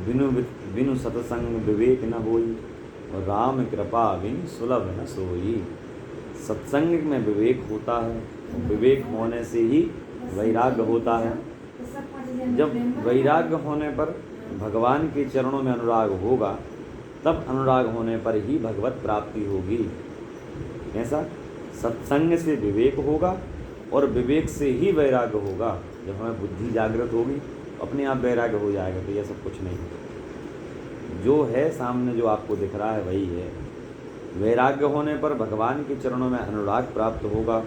बिनु बिनु सतसंग विवेक न होई, और राम कृपा बिनु सुलभ न सोई। सत्संग में विवेक होता है, और विवेक होने से ही वैराग्य होता है। जब वैराग्य होने पर भगवान के चरणों में अनुराग होगा, तब अनुराग होने पर ही भगवत प्राप्ति होगी। ऐसा सत्संग से विवेक होगा, और विवेक से ही वैराग्य होगा। जब हमें बुद्धि जागृत होगी, अपने आप वैराग्य हो जाएगा। तो यह सब कुछ नहीं है, जो है सामने, जो आपको दिख रहा है वही है। वैराग्य होने पर भगवान के चरणों में अनुराग प्राप्त होगा,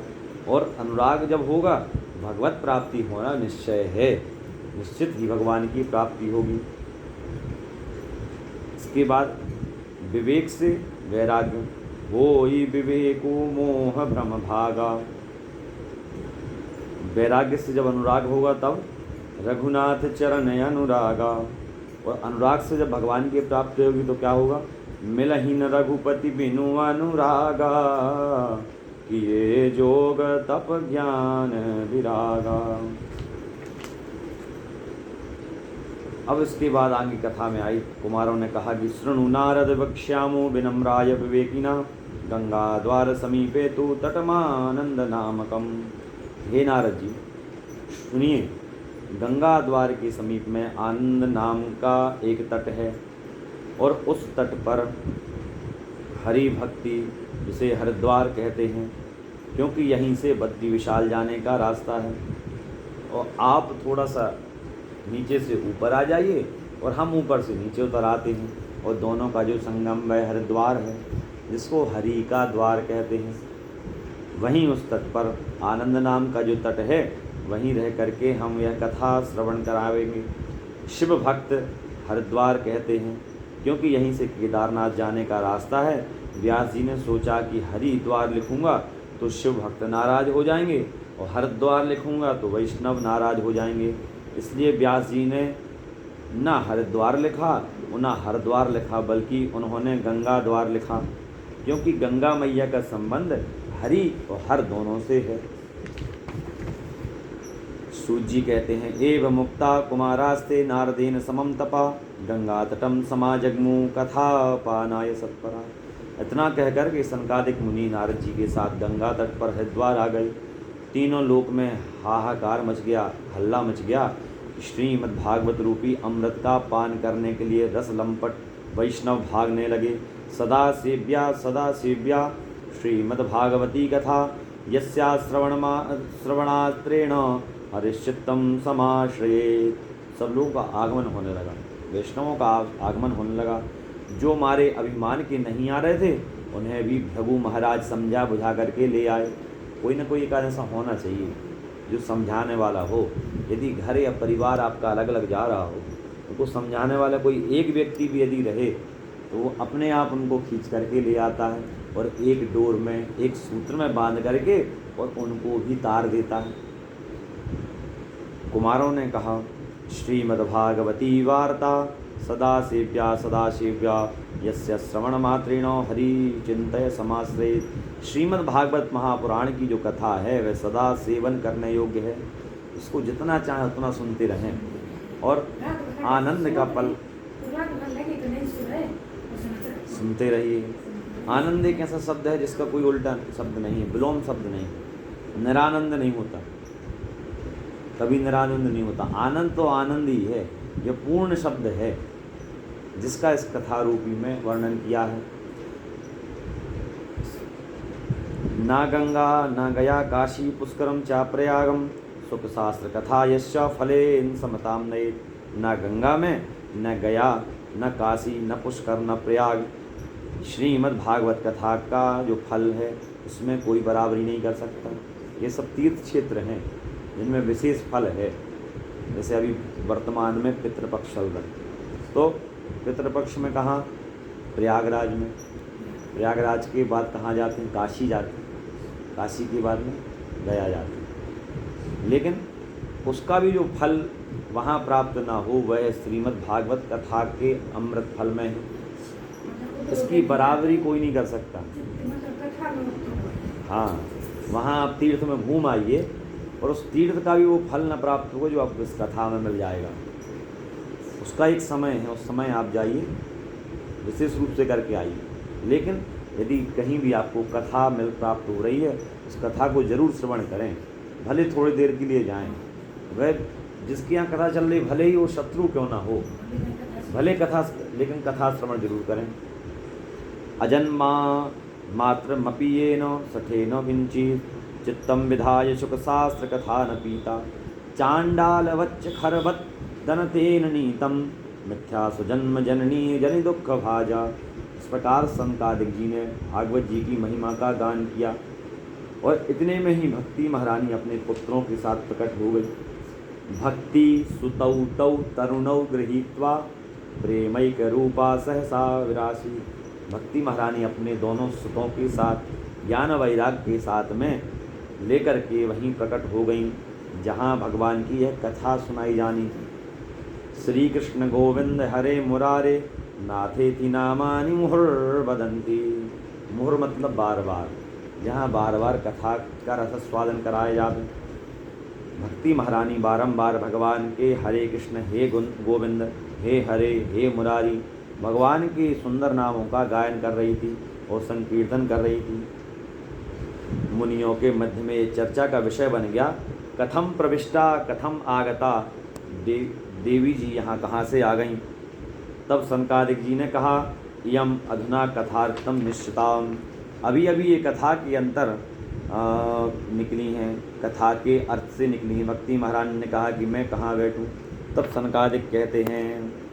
और अनुराग जब होगा, भगवत प्राप्ति होना निश्चय है। निश्चित ही भगवान की प्राप्ति होगी। इसके बाद विवेक से वैराग्य, होई विवेको मोह भ्रम भागा। वैराग्य से जब अनुराग होगा, तब रघुनाथ चरण अनुरागा। और अनुराग से जब भगवान की प्राप्ति होगी तो क्या होगा? मिलहीन रघुपति बिनु अनुरागा, किए जोग तप ज्ञान विरागा। अब इसके बाद आगे कथा में आई, कुमारों ने कहा कि शृणु नारद वक्ष्यामो विनम्राय विवेकिना, गंगा द्वार समीपे तो तटमानंद नामकम। हे नारद जी, सुनिए, गंगा द्वार के समीप में आनंद नाम का एक तट है, और उस तट पर हरि भक्ति, जिसे हरिद्वार कहते हैं, क्योंकि यहीं से बद्री विशाल जाने का रास्ता है। और आप थोड़ा सा नीचे से ऊपर आ जाइए, और हम ऊपर से नीचे उतर आते हैं, और दोनों का जो संगम वह हरिद्वार है, जिसको हरि का द्वार कहते हैं। वहीं उस तट पर आनंद नाम का जो तट है, वहीं रह करके हम यह कथा श्रवण करावेंगे। शिव भक्त हरिद्वार कहते हैं, क्योंकि यहीं से केदारनाथ जाने का रास्ता है। व्यास जी ने सोचा कि हरिद्वार लिखूंगा तो शिव भक्त नाराज हो जाएंगे, और हरिद्वार लिखूंगा तो वैष्णव नाराज हो जाएंगे। इसलिए व्यास जी ने ना हरिद्वार लिखा और ना हरिद्वार लिखा, बल्कि उन्होंने गंगा द्वार लिखा, क्योंकि गंगा मैया का संबंध हरि और हर दोनों से है। सूत जी कहते हैं, एव मुक्ता कुमारास्ते नारदेन समम तपा, गंगा तटम समाजगमु कथा पानाय सत्परा। इतना कहकर के सनकादिक मुनि नारद जी के साथ गंगा तट पर हरिद्वार आ गए। तीनों लोक में हाहाकार मच गया, हल्ला मच गया। श्रीमद् भागवत रूपी अमृत का पान करने के लिए रस लंपट वैष्णव भागने लगे। सदा सेव्या श्रीमद् भागवती कथा, यस्या श्रवणास्त्रेण हरिश्चित्तम समाश्रयेत्। सब लोगों का आगमन होने लगा, वैष्णवों का आगमन होने लगा। जो मारे अभिमान के नहीं आ रहे थे, उन्हें भी भृगु महाराज समझा बुझा करके ले आए। कोई ना कोई एक ऐसा होना चाहिए जो समझाने वाला हो। यदि घर या परिवार आपका अलग अलग जा रहा हो, उनको समझाने वाला कोई एक व्यक्ति भी यदि रहे, तो वो अपने आप उनको खींच करके ले आता है, और एक डोर में, एक सूत्र में बांध करके और उनको भी तार देता है। कुमारों ने कहा, श्रीमद्भागवती वार्ता सदा सेव्या यस्य श्रवण मात्रेण हरि चिंतय समाश्रयेत्। श्रीमद् भागवत महापुराण की जो कथा है, वह सदा सेवन करने योग्य है। इसको जितना चाहे उतना सुनते रहें, और आनंद का पल सुनते रहिए। आनंद एक ऐसा शब्द है जिसका कोई उल्टा शब्द नहीं है, विलोम शब्द नहीं है। निरानंद नहीं होता, कभी निरानंद नहीं होता। आनंद तो आनंद ही है, यह पूर्ण शब्द है, जिसका इस कथा रूपी में वर्णन किया है। ना गंगा न गया काशी पुष्करम चा प्रयागम, सुख शास्त्र कथा यश्च फलेन समताम नयेत्। न गंगा में न गया, न काशी, न पुष्कर, न प्रयाग। श्रीमद् भागवत कथा का जो फल है, उसमें कोई बराबरी नहीं कर सकता। ये सब तीर्थ क्षेत्र हैं जिनमें विशेष फल है। जैसे अभी वर्तमान में पितृपक्ष चल रहा है, तो पितृपक्ष में कहाँ? प्रयागराज में। प्रयागराज के बाद कहाँ जाते हैं? काशी जाते हैं। काशी के बाद में गया जाते हैं। लेकिन उसका भी जो फल वहाँ प्राप्त ना हो, वह श्रीमद् भागवत कथा के अमृत फल में है। इसकी बराबरी कोई नहीं कर सकता। हाँ, वहाँ आप तीर्थ में घूम आइए, और उस तीर्थ का भी वो फल न प्राप्त होगा जो आपको इस कथा में मिल जाएगा। उसका एक समय है, उस समय आप जाइए, विशेष रूप से करके आइए। लेकिन यदि कहीं भी आपको कथा मिल प्राप्त हो रही है, उस कथा को जरूर श्रवण करें, भले थोड़ी देर के लिए जाएं। वह जिसके यहाँ कथा चल रही, भले ही वो शत्रु क्यों ना हो, भले कथा, लेकिन कथा श्रवण जरूर करें। अजन्मा मात्रमपि येन सठेन विंचित चित्तम विधाय शुकशास्त्र कथा न पीता चांडालवच्च खरवत् दनतेन नीतम मिथ्या सुजन्म जननी जनि दुख भाजा। इस प्रकार सनकादिक जी ने भागवत जी की महिमा का गान किया और इतने में ही भक्ति महारानी अपने पुत्रों के साथ प्रकट हो गई। भक्ति सुतौ तौ तरुणौ गृहीत्वा प्रेमैक रूपा सहसा विरासी। भक्ति महारानी अपने दोनों सुतों के साथ ज्ञान वैराग के साथ में लेकर के वहीं प्रकट हो गईं जहाँ भगवान की यह कथा सुनाई जानी थी। श्री कृष्ण गोविंद हरे मुरारे नाथेति नामानि मुहुर्वदन्ति। मुहुर मतलब बार बार, जहाँ बार बार कथा का रसस्वादन कराया जाता। भक्ति महारानी बारंबार भगवान के हरे कृष्ण, हे गोविंद, हे हरे, हे मुरारी, भगवान के सुंदर नामों का गायन कर रही थी और संकीर्तन कर रही थी। मुनियों के मध्य में ये चर्चा का विषय बन गया, कथम प्रविष्टा कथम आगता, देवी जी यहाँ कहाँ से आ गईं। तब सनकादिक जी ने कहा, यम अधुना कथार्थम निश्चिताम, अभी अभी ये कथा के अंतर निकली हैं, कथा के अर्थ से निकली हैं। भक्ति महारानी ने कहा कि मैं कहाँ बैठूं। तब सनकादिक कहते हैं,